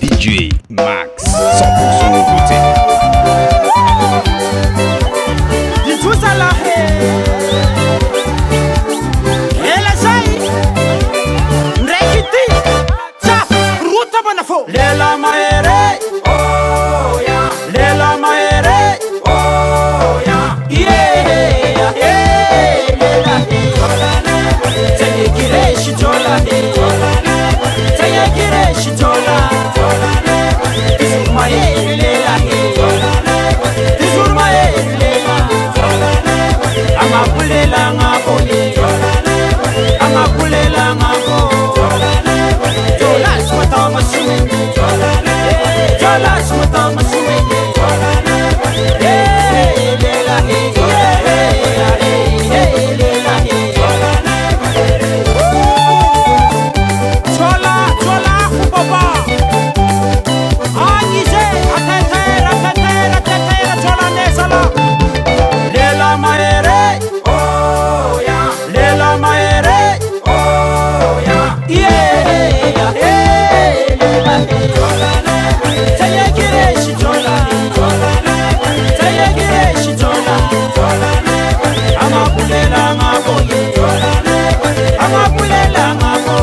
DJ Max, 100% nouveauté. Du tout à la et la saille Rekiti Tcha Ruta Banafo Lela Maere Oh ya Lela Maere Oh ya Yeah Lela Taye Gireshi Tola Taye Gireshi Tola Maere Lela Amapulela ngako Amapulela ngako Jola smata masume Jola smata masume Lela Jola kubaba Angize atetera Jola nesala Lela maere Oh ya Lela maere Oh ya Yeah Lela Taye gireshi jola Taye gireshi jola Amapulela ngako Amapulela ngako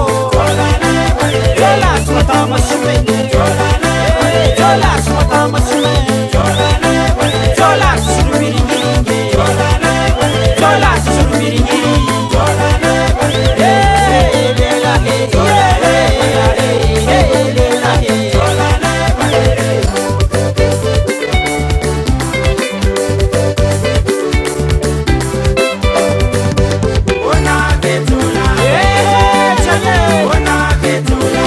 Jola smata masume Jola smata masume Jola surubiri Jola surubiri Ona ketula Ona ketula